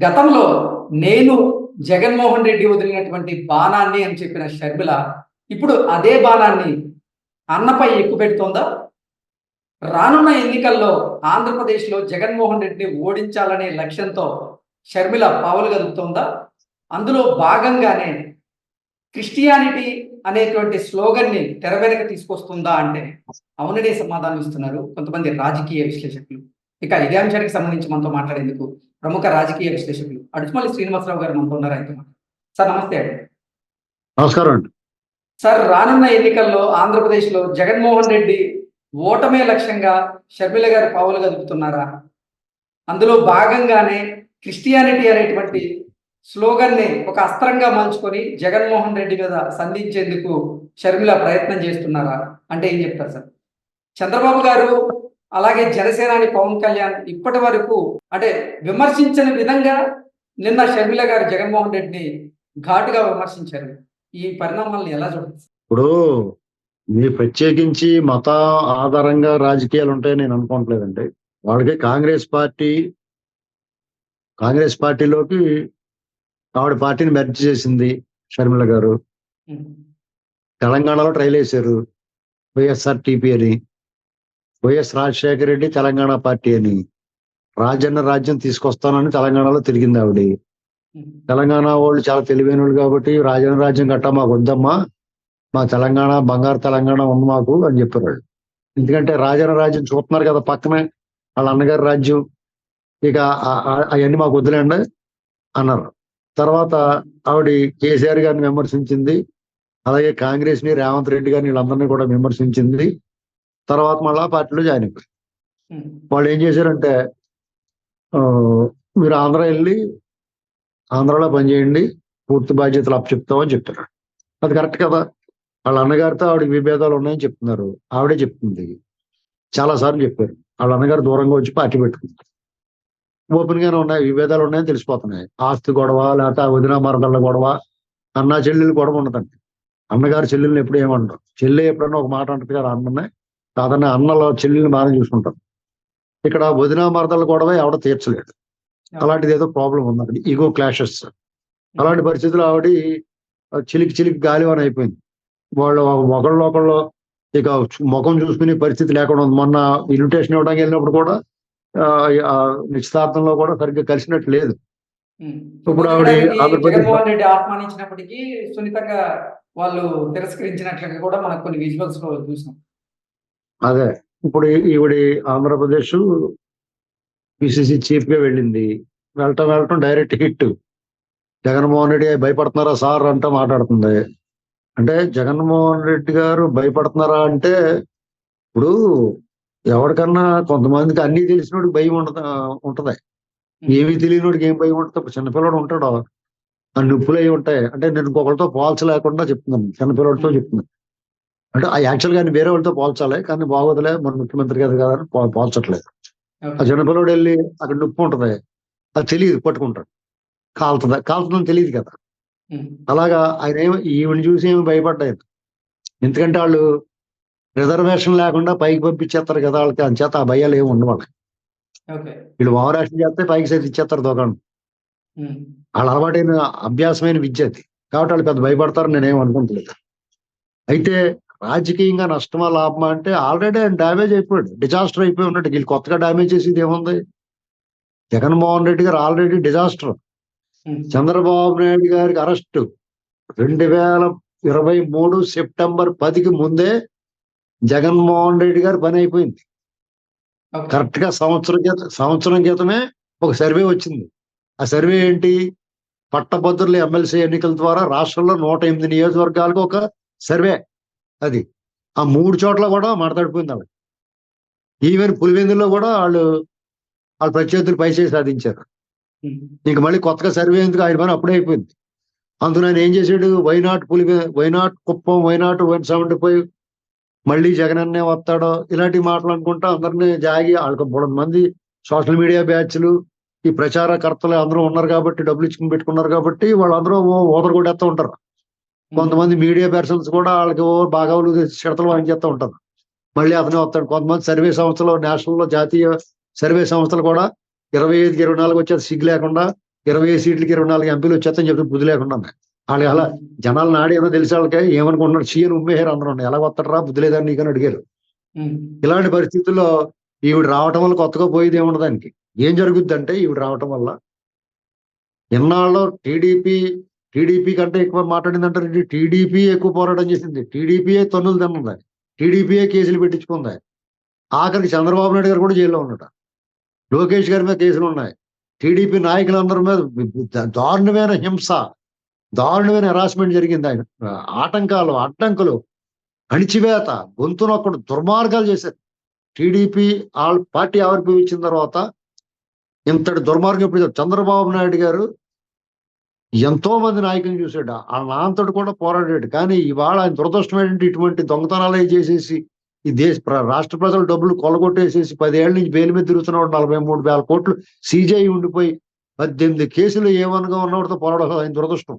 గతంలో నేను జగన్మోహన్ రెడ్డి వదిలినటువంటి బాణాన్ని అని చెప్పిన షర్మిల ఇప్పుడు అదే బాణాన్ని అన్నపై ఎక్కుపెడుతోందా? రానున్న ఎన్నికల్లో ఆంధ్రప్రదేశ్లో జగన్మోహన్ రెడ్డిని ఓడించాలనే లక్ష్యంతో షర్మిల పావులు కదుపుతోందా? అందులో భాగంగానే క్రిస్టియానిటీ అనేటువంటి స్లోగన్ని తెర వెనక తీసుకొస్తుందా అంటే అవుననే సమాధానం ఇస్తున్నారు కొంతమంది రాజకీయ విశ్లేషకులు. ఇక ఇదే అంశానికి సంబంధించి మనతో మాట్లాడేందుకు ప్రముఖ రాజకీయ విశ్లేషకులు అడుచుమల్లి శ్రీనివాసరావు గారు మనతో ఉన్నారు. అయితే సార్ నమస్తే అండి. నమస్కారం అండి. సార్, రానున్న ఎన్నికల్లో ఆంధ్రప్రదేశ్లో జగన్మోహన్ రెడ్డి ఓటమే లక్ష్యంగా షర్మిల గారు పావులు కదుపుతున్నారా? అందులో భాగంగానే క్రిస్టియానిటీ అనేటువంటి స్లోగన్ని ఒక అస్త్రంగా మలుచుకొని జగన్మోహన్ రెడ్డి మీద సంధించేందుకు షర్మిల ప్రయత్నం చేస్తున్నారా అంటే ఏం చెప్తారు సార్? చంద్రబాబు గారు అలాగే జనసేనాని పవన్ కళ్యాణ్ ఇప్పటి వరకు అంటే విమర్శించని విధంగా నిన్న షర్మిల గారు జగన్మోహన్ రెడ్డిని ఘాటుగా విమర్శించారు. ఈ పరిణామాలను ఎలా చూడచ్చు? ఇప్పుడు మీ ప్రత్యేకించి మత ఆధారంగా రాజకీయాలు ఉంటాయని నేను అనుకోవట్లేదండి. వాళ్ళకి కాంగ్రెస్ పార్టీలోకి ఆవిడ పార్టీని మెర్జ్ చేసింది షర్మిల గారు. తెలంగాణలో ట్రైల్ వేశారు వైఎస్ఆర్టీపీ అని, వైఎస్ రాజశేఖర రెడ్డి తెలంగాణ పార్టీ అని, రాజ్యం తీసుకొస్తానని తెలంగాణలో తిరిగింది ఆవిడ. తెలంగాణ వాళ్ళు చాలా తెలివైన వాళ్ళు కాబట్టి రాజ్యం గట్టా మాకు వద్దమ్మా, మా తెలంగాణ బంగారు తెలంగాణ ఉంది మాకు అని చెప్పారు వాళ్ళు. ఎందుకంటే రాజ్యం చూస్తున్నారు కదా పక్కనే వాళ్ళ అన్నగారి రాజ్యం, ఇక అవన్నీ మాకు వద్దులేండి అన్నారు. తర్వాత ఆవిడ కేసీఆర్ గారిని విమర్శించింది, అలాగే కాంగ్రెస్ ని రేవంత్ రెడ్డి గారిని వీళ్ళందరినీ కూడా విమర్శించింది. తర్వాత మళ్ళా పార్టీలో జాయిన్ అయిపోయింది. వాళ్ళు ఏం చేశారంటే మీరు ఆంధ్ర వెళ్ళి ఆంధ్రాలో పనిచేయండి, పూర్తి బాధ్యతలు అప్పచెప్తామని చెప్పారు. అది కరెక్ట్ కదా. వాళ్ళ అన్నగారితో ఆవిడకి విభేదాలు ఉన్నాయని చెప్తున్నారు. ఆవిడే చెప్తుంది, చాలా సార్లు చెప్పారు. వాళ్ళ అన్నగారు దూరంగా వచ్చి పార్టీ పెట్టుకుంది. ఓపెన్ గానే ఉన్నాయి, విభేదాలు ఉన్నాయని తెలిసిపోతున్నాయి. ఆస్తి గొడవ, లేకపోతే వదిన మరదళ్ళ గొడవ, అన్న చెల్లెలు గొడవ ఉండదండి. అన్నగారు చెల్లెల్ని ఎప్పుడు ఏమంటారు, చెల్లె ఎప్పుడన్నా ఒక మాట అంటారు కదా అన్ననే, కాదన్న అన్నలో చెల్లెల్ని బాగా చూసుకుంటారు. ఇక్కడ వదిన మరదళ్ళ గొడవ ఎవడ తీర్చలేడు. అలాంటిది ఏదో ప్రాబ్లం ఉందండి, ఈగో క్లాషెస్. అలాంటి పరిస్థితుల్లో ఆవిడ చిలికి గాలివాన అయిపోయింది. వాళ్ళు ఒకళ్ళు ఇక ముఖం చూసుకునే పరిస్థితి లేకుండా ఉంది. మొన్న ఇన్విటేషన్ ఇవ్వడానికి వెళ్ళినప్పుడు కూడా నిశ్చితార్థంలో కూడా సరిగ్గా కలిసినట్టు లేదు. ఇప్పుడు ఆవిడ జగన్మోహన్ రెడ్డి ఆహ్వానించినప్పటికీ సున్నితంగా వాళ్ళు తిరస్కరించినట్లుగా కూడా మనకు కొన్ని విజువల్స్ లో చూసాం. అదే ఇప్పుడు ఈవిడ ఆంధ్రప్రదేశ్ పిసిసి చీఫ్ గా వెళ్ళింది. వెళ్ళటం డైరెక్ట్ హిట్. జగన్మోహన్ రెడ్డి భయపడుతున్నారా సార్ అంటూ మాట్లాడుతుంది. అంటే జగన్మోహన్ రెడ్డి గారు భయపడుతున్నారా అంటే, ఇప్పుడు ఎవరికన్నా కొంతమందికి అన్ని తెలిసినోడికి భయం ఉంటది. ఏమీ తెలియనోడికి ఏం భయం ఉంటుంది? ఇప్పుడు చిన్నపిల్లడు ఉంటాడు, ఆ నొప్పులు అవి ఉంటాయి. అంటే నేను ఇంకొకరితో పోల్చలేకుండా చెప్తున్నాను, చిన్నపిల్లడితో చెప్తున్నాను. అంటే ఆ యాక్చువల్గా ఆయన వేరే వాళ్ళతో పోల్చాలి, కానీ బాగోదులే మన ముఖ్యమంత్రి గారు కదా అని పోల్చట్లేదు. ఆ చిన్నపిల్లడు వెళ్ళి అక్కడ నొప్పి ఉంటది, అది తెలియదు, పట్టుకుంటాడు, కాలుతుందని తెలియదు కదా. అలాగా ఆయన ఈవిని చూసి ఏమి భయపడ్డాయి. ఎందుకంటే వాళ్ళు రిజర్వేషన్ లేకుండా పైకి పంపించేస్తారు కదా వాళ్ళకి, అంచేత ఆ భయాలు ఏమి ఉండవు వాళ్ళకి. వీళ్ళు ఓవరాక్షన్ చేస్తే పైకి సైతం ఇచ్చేస్తారు దుకాణం. వాళ్ళ అలవాటైన అభ్యాసమైన విద్య అది, కాబట్టి వాళ్ళు పెద్ద భయపడతారు నేనేం అనుకుంటలేదు. అయితే రాజకీయంగా నష్టమా లాభమా అంటే ఆల్రెడీ ఆయన డ్యామేజ్ అయిపోయాడు, డిజాస్టర్ అయిపోయి ఉన్నాడు. వీళ్ళు కొత్తగా డ్యామేజ్ చేసేది ఏముంది? జగన్మోహన్ రెడ్డి గారు ఆల్రెడీ డిజాస్టర్. చంద్రబాబు నాయుడు గారికి అరెస్టు 2023 సెప్టెంబర్ 10కి ముందే జగన్మోహన్ రెడ్డి గారి పని అయిపోయింది. కరెక్ట్ గా సంవత్సరం క్రితమే ఒక సర్వే వచ్చింది. ఆ సర్వే ఏంటి? పట్టభద్రుల ఎమ్మెల్సీ ఎన్నికల ద్వారా రాష్ట్రంలో 108 నియోజకవర్గాలకు ఒక సర్వే. అది ఆ 3 చోట్ల కూడా మాట్లాడిపోయింది ఆవిడ. ఈవెన్ పులివెందులో కూడా వాళ్ళు ప్రత్యర్థులు పైచేసి సాధించారు. ఇంక మళ్ళీ కొత్తగా సర్వే ఎందుకు, ఆయన పని అప్పుడే అయిపోయింది. అందులో ఆయన ఏం చేశాడు? వైనాట్ కుప్పం, వైనాట్ 175, మళ్ళీ జగన్ అన్నే వస్తాడో, ఇలాంటి మాటలు అనుకుంటా అందరినీ జాగి వాళ్ళకి 3 మంది సోషల్ మీడియా బ్యాచ్లు, ఈ ప్రచారకర్తలు అందరూ ఉన్నారు కాబట్టి, డబ్బులు ఇచ్చుకుని పెట్టుకున్నారు కాబట్టి వాళ్ళందరూ ఓదరు కూడా వేస్తూ ఉంటారు. కొంతమంది మీడియా పర్సన్స్ కూడా వాళ్ళకి బాగా చిడతలు వాయించేస్తూ ఉంటారు, మళ్ళీ అతనే వస్తాడు. కొంతమంది సర్వే సంస్థలు, నేషనల్ లో జాతీయ సర్వే సంస్థలు కూడా 25, 24 వచ్చేది సిగ్గు లేకుండా 20 సీట్లకి 24 ఎంపీలు వచ్చేస్తని చెప్పి బుద్ధి లేకుండా ఉన్నాయి. వాళ్ళకి అలా జనాల నాడి ఏమో తెలిసే వాళ్ళకి ఏమనుకుంటున్నారు, సీఎం ఉమ్మేహారు అందరూ ఎలా వస్తాడరా బుద్ధి లేదని నీకని అడిగారు. ఇలాంటి పరిస్థితుల్లో ఈవిడ రావటం వల్ల కొత్తగా పోయేది ఏముండదు దానికి. ఏం జరుగుద్దంటే ఈవిడ రావటం వల్ల ఇన్నాళ్ళు టీడీపీ కంటే ఎక్కువ మాట్లాడిందంటారు. టీడీపీ ఎక్కువ పోరాటం చేసింది, టీడీపీయే తన్నులు తిన్నది, టీడీపీయే కేసులు పెట్టించుకుంది. ఆఖరికి చంద్రబాబు నాయుడు గారు కూడా జైల్లో ఉన్నాడు, లోకేష్ గారి మీద కేసులు ఉన్నాయి, టీడీపీ నాయకులందరి మీద దారుణమైన హింస, దారుణమైన హెరాస్మెంట్ జరిగింది. ఆయన ఆటంకాలు, అడ్డంకులు, అణిచివేత, గొంతు నొక్కడు, దుర్మార్గాలు చేశారు. టీడీపీ వాళ్ళ పార్టీ ఆవిర్భవించిన తర్వాత ఇంతటి దుర్మార్గం ఇప్పుడు చంద్రబాబు నాయుడు గారు ఎంతో మంది నాయకులను చూశాడు, ఆ నాంతటి కూడా పోరాడాడు. కానీ ఇవాళ ఆయన దురదృష్టం ఏంటంటే ఇటువంటి దొంగతనాలే చేసేసి ఈ రాష్ట్ర ప్రజల డబ్బులు కొలగొట్టేసేసి 10 ఏళ్ల నుంచి బెయిల్ మీద తిరుగుతున్నాడు. 43,000 కోట్లు సీజేఐ ఉండిపోయి 18 కేసులు ఏమనగా ఉన్నవాడితో పోరాడదు. ఆయన దురదృష్టం.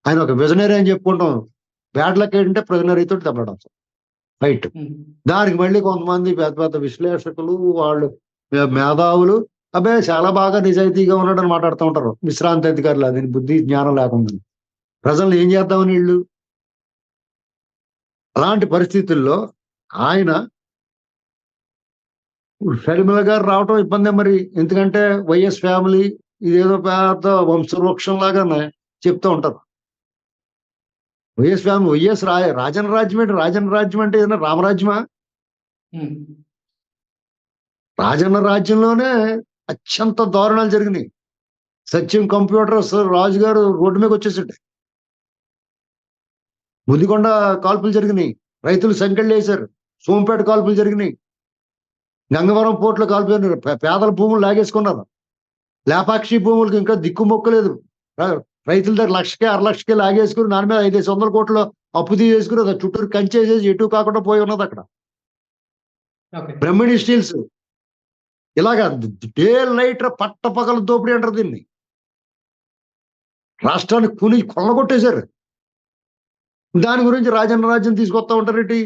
ఆయన ఒక విజనరీ అని చెప్పుకుంటాం, బ్యాడ్ లక్ ఏంటంటే ప్రిజనరీతో దెబ్బడం రైట్. దానికి మళ్ళీ కొంతమంది పెద్ద పెద్ద విశ్లేషకులు, వాళ్ళు మేధావులు అబ్బాయి చాలా బాగా నిజాయితీగా ఉన్నాడని మాట్లాడుతూ ఉంటారు. విశ్రాంతి అధికారులు, అది బుద్ధి జ్ఞానం లేకుండా ప్రజలను ఏం చేద్దామని వీళ్ళు. అలాంటి పరిస్థితుల్లో ఆయన షర్మిల గారు రావటం ఇబ్బందే మరి. ఎందుకంటే వైఎస్ ఫ్యామిలీ ఇదేదో పెద్ద వంశవృక్షం లాగానే చెప్తూ ఉంటారు. వైఎస్ ఫ్యామిలీ, రాజన్న రాజ్యం అంటే ఏదైనా రామరాజ్యమా? రాజన్న రాజ్యంలోనే అత్యంత దారుణాలు జరిగినాయి. సత్యం కంప్యూటర్స్ రాజు గారు రోడ్డు మీదకి వచ్చేసాడు, ముదికొండ కాల్పులు జరిగినాయి, రైతులు సంకెళ్ళు వేశారు, సోంపేట కాల్పులు జరిగినాయి, గంగవరం పోర్టులో కాల్పులు, పేదల భూములు లాగేసుకున్నారు, లేపాక్షి భూములకు ఇంకా దిక్కు మొక్కలేదు, రైతుల దగ్గర 1,00,000కి 6,00,000కి లాగేసుకుని దాని మీద 500 కోట్లు అప్పు తీసేసుకుని అది చుట్టూరు కంచేసేసి ఎటు కాకుండా పోయి ఉన్నది అక్కడ. బ్రహ్మిణి స్టీల్స్ ఇలాగా డే లైట్ పట్టపగల దోపిడీ అంటారు దీన్ని. రాష్ట్రాన్ని కొల్లగొట్టేశారు. దాని గురించి రాజన్న రాజ్యం తీసుకొస్తా ఉంటారేంటి?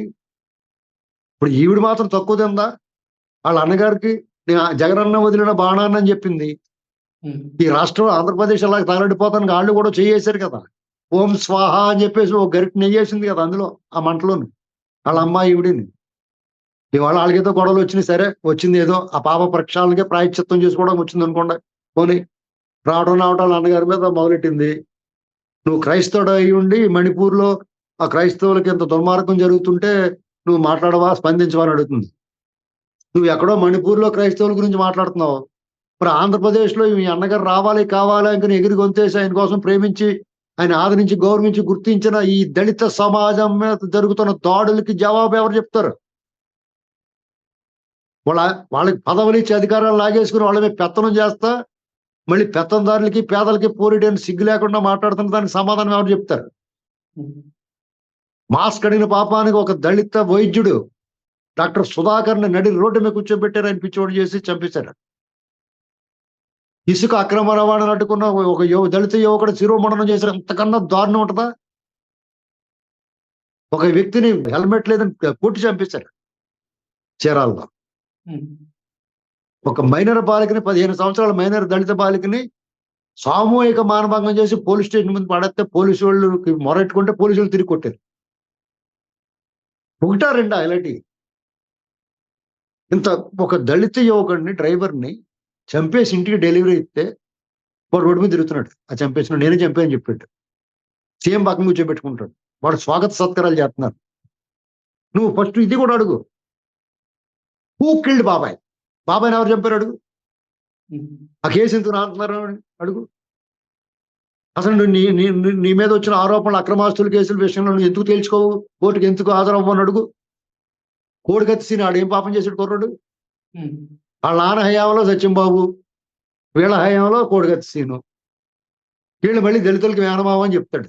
ఇప్పుడు ఈవిడ మాత్రం తక్కువ తిందా? వాళ్ళ అన్నగారికి జగనన్న వదిలిన బాణాన్ని అని చెప్పింది. ఈ రాష్ట్రం ఆంధ్రప్రదేశ్ అలాగ తగలడిపోతానికి వాళ్ళు కూడా చేయేశారు కదా. ఓం స్వాహ అని చెప్పేసి ఒక గరిట నెయ్యేసింది కదా అందులో, ఆ మంటలోని వాళ్ళ అమ్మాయి ఈవిడిని. ఇవాళ వాళ్ళకేదో గొడవలు వచ్చినాయి, సరే వచ్చింది ఏదో ఆ పాప ప్రక్షాళనకే ప్రాయశ్చిత్తం చేసుకోవడం వచ్చింది అనుకోండి. పోనీ రావడం అన్నగారి మీద మొదలెట్టింది. నువ్వు క్రైస్తవుడు అయి ఉండి మణిపూర్లో ఆ క్రైస్తవులకి ఎంత దుర్మార్గం జరుగుతుంటే నువ్వు మాట్లాడవా, స్పందించవా అని అడుగుతుంది. నువ్వు ఎక్కడో మణిపూర్లో క్రైస్తవుల గురించి మాట్లాడుతున్నావు, మరి ఆంధ్రప్రదేశ్లో మీ అన్నగారు రావాలి కావాలి అని ఎగిరి గొంతేసి ఆయన కోసం ప్రేమించి ఆయన ఆదరించి గౌరవించి గుర్తించిన ఈ దళిత సమాజం మీద జరుగుతున్న దాడులకి జవాబు ఎవరు చెప్తారు? వాళ్ళకి పదవులు ఇచ్చి అధికారాలు లాగేసుకుని వాళ్ళ మీద పెత్తనం చేస్తా మళ్ళీ పెత్తందారులకి పేదలకి పోరీడని సిగ్గు లేకుండా మాట్లాడుతున్న దానికి సమాధానం ఎవరు చెప్తారు? మాస్క్ అడిగిన పాపానికి ఒక దళిత వైద్యుడు డాక్టర్ సుధాకర్ని నడి రోడ్డు మీద కూర్చోబెట్టారు, ఆయన పిచ్చోడు చేసి చంపేశారు. ఇసుక అక్రమ రవాణాను అడ్డుకున్న ఒక దళిత యువకుడు శిరోమండనం చేశారు. అంతకన్నా దారుణం ఉంటుందా? ఒక వ్యక్తిని హెల్మెట్ లేదని కొట్టి చంపేశారు చీరాల్లో. ఒక మైనర్ బాలికని, 15 సంవత్సరాల మైనర్ దళిత బాలికని సామూహిక మానభంగం చేసి పోలీస్ స్టేషన్ ముందు పడేస్తే పోలీసు వాళ్ళు మొరెట్టుకుంటే పోలీసులు తిరిగి కొట్టారు. ఒకటా రెండా ఇలాంటి? ఇంత ఒక దళిత యువకుడిని డ్రైవర్ని చంపేసి ఇంటికి డెలివరీ ఇస్తే వాడు రోడ్డు మీద తిరుగుతున్నాడు, ఆ చంపేసిన నేనే చంపాను చెప్పాడు. సీఎం పక్కన కూర్చోబెట్టుకుంటాడు, వాడు స్వాగత సత్కారాలు చేస్తున్నారు. నువ్వు ఫస్ట్ ఇది కూడా అడుగు, హూ కిల్డ్ బాబాయ్? బాబాయ్ని ఎవరు చంపారు అడుగు. ఆ కేసు ఎందుకు రాస్తున్నారు అడుగు. అసలు నీ మీద వచ్చిన ఆరోపణలు అక్రమాస్తుల కేసుల విషయంలో నువ్వు ఎందుకు తేల్చుకోవు, కోర్టుకి ఎందుకు హాజరవ్వని అడుగు. కోడికత్తిసీని ఆడు ఏం పాపం చేసాడు కుర్రాడు? వాళ్ళ నాన్న హయాంలో సత్యంబాబు, వీళ్ళ హయాంలో కోడికత్తిసీను, వీళ్ళు మళ్ళీ దళితులకి మేనమావ అని చెప్తాడు.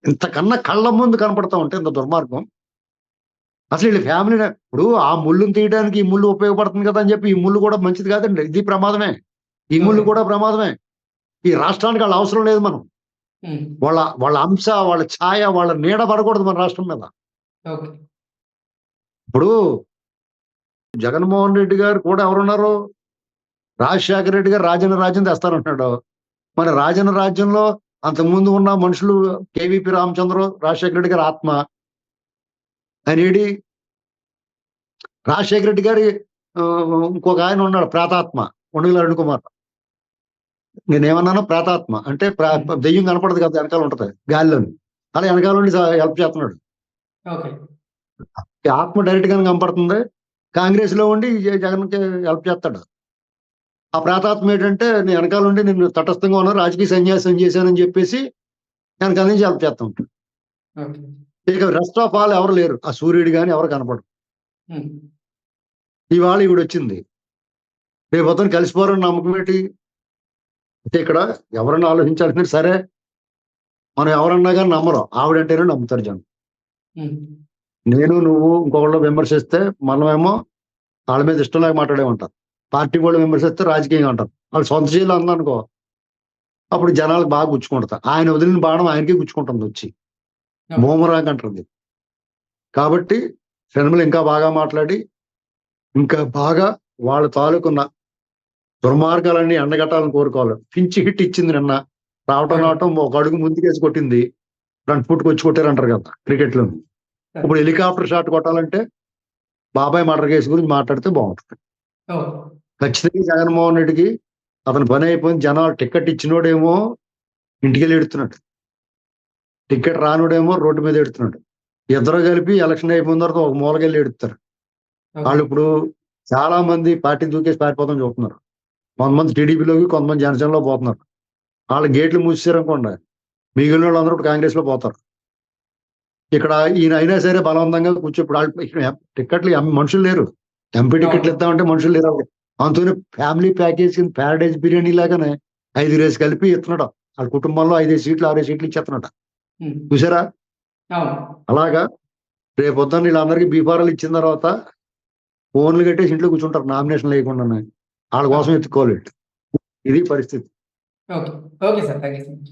ఇంతకన్నా కళ్ళ ముందు కనపడతా ఉంటే ఇంత దుర్మార్గం. అసలు వీళ్ళ ఫ్యామిలీ ఇప్పుడు ఆ ముళ్ళుని తీయడానికి ఈ ముళ్ళు ఉపయోగపడుతుంది కదా అని చెప్పి ఈ ముళ్ళు కూడా మంచిది కాదండి, ఇది ప్రమాదమే. ఈ ముళ్ళు కూడా ప్రమాదమే. ఈ రాష్ట్రానికి వాళ్ళ అవసరం లేదు. మనం వాళ్ళ అంశ, వాళ్ళ ఛాయ, వాళ్ళ నీడ పడకూడదు మన రాష్ట్రం మీద. ఇప్పుడు జగన్మోహన్ రెడ్డి గారు కూడా ఎవరున్నారు? రాజశేఖర రెడ్డి గారు రాజన్న రాజ్యం తెస్తానంటున్నాడు. మరి రాజన్న రాజ్యంలో అంతకుముందు ఉన్న మనుషులు కేవీపీ రామచంద్ర, రాజశేఖర రెడ్డి గారి ఆత్మ ఆయన ఏడి. రాజశేఖర రెడ్డి గారి ఇంకొక ఆయన ఉన్నాడు ప్రేతాత్మ, ఉండగల అరుణ్ కుమార్. నేనేమన్నాను ప్రేతాత్మ అంటే దెయ్యం కనపడదు కదా, వెనకాల ఉంటది గాలిలోని, అలా వెనకాల నుండి హెల్ప్ చేస్తున్నాడు. ఓకే. ఈ ఆత్మ డైరెక్ట్ గానే కనపడుతుంది. కాంగ్రెస్ లో ఉండి జగన్కి హెల్ప్ చేస్తాడు. ఆ ప్రేతాత్మ ఏంటంటే నేను వెనకాల ఉండి నేను తటస్థంగా ఉన్నా, రాజకీయ సన్యాసం చేశానని చెప్పేసి వెనకాల నుంచి హెల్ప్ చేస్తూ ఉంటాడు. ఓకే. ఇక రెస్ట్ ఆఫ్ ఆల్ ఎవరు లేరు, ఆ సూర్యుడు కానీ ఎవరు కనపడరు. ఉమ్. ఇవాళ ఈవిడ వచ్చింది, రేపు పొద్దున కలిసిపోరని నమ్మకం ఏంటి? అంటే ఇక్కడ ఎవరన్నా ఆలోచించాల్సింది, సరే మనం ఎవరన్నా కానీ నమ్మరు, ఆవిడంటేనే నమ్ముతారు జనం. ఉమ్. నేను నువ్వు ఇంకొకళ్ళు విమర్శిస్తే మనమేమో వాళ్ళ మీద ఇష్టం లేక మాట్లాడేమంటారు, పార్టీ వాళ్ళు విమర్శిస్తే రాజకీయంగా అంటారు. వాళ్ళు సొంత చేయాలి అందనుకో, అప్పుడు జనాలకు బాగా గుచ్చుకుంటారు. ఆయన వదిలిన బాణం ఆయనకే గుచ్చుకుంటుంది వచ్చి, బూమరాంగ్ అంటుంది. కాబట్టి సినిమాలు ఇంకా బాగా మాట్లాడి ఇంకా బాగా వాళ్ళ తాలూకున్న దుర్మార్గాలన్నీ ఎండగట్టాలని కోరుకోవాలి. పించి హిట్ ఇచ్చింది నిన్న, రావటం ఒక అడుగు ముందుకేసి కొట్టింది, ఫ్రంట్ ఫుట్ వచ్చి కొట్టారంటారు కదా క్రికెట్ లో. ఇప్పుడు హెలికాప్టర్ షాట్ కొట్టాలంటే బాబాయ్ మర్డర్ కేసు గురించి మాట్లాడితే బాగుంటుంది. ఖచ్చితంగా జగన్మోహన్ రెడ్డికి అతని పని అయిపోయింది. జనాలు టికెట్ ఇచ్చినోడేమో ఇంటికి వెళ్ళి ఎడుతున్నాడు, టికెట్ రానుడేమో రోడ్డు మీద ఎడుతున్నాడు. ఇద్దరు కలిపి ఎలక్షన్ అయిపోయిన తర్వాత ఒక మూలకెళ్ళి ఎడుతారు. వాళ్ళు ఇప్పుడు చాలా మంది పార్టీ దూకేసి పారిపోతాం చూస్తున్నారు. కొంతమంది టీడీపీలోకి, కొంతమంది జనసేనలో పోతున్నారు. వాళ్ళ గేట్లు మూసేసారనుకోండి, మిగిలిన వాళ్ళు అందరూ కాంగ్రెస్ లో పోతారు. ఇక్కడ ఈయన అయినా సరే బలవంతంగా కూర్చోప్పుడు టికెట్లు మనుషులు లేరు, ఎంపీ టికెట్లు ఇద్దామంటే మనుషులు లేరు. అందుకని ఫ్యామిలీ ప్యాకేజ్ కింద ప్యారడైజ్ బిర్యానీ లాగానే 5 రేసు కలిపి ఇస్తున్నాడు. వాళ్ళ కుటుంబంలో 5 సీట్లు 6 సీట్లు ఇచ్చేస్తున్నాడు. చూసారా? అలాగా రేపు పొద్దున్న వీళ్ళందరికీ బీఫారాలు ఇచ్చిన తర్వాత ఫోన్లు కట్టేసి ఇంట్లో కూర్చుంటారు, నామినేషన్ లేకుండానే. వాళ్ళ కోసం ఎత్తుకోలేదు. ఇది పరిస్థితి. Okay. Okay sir, thank you so much.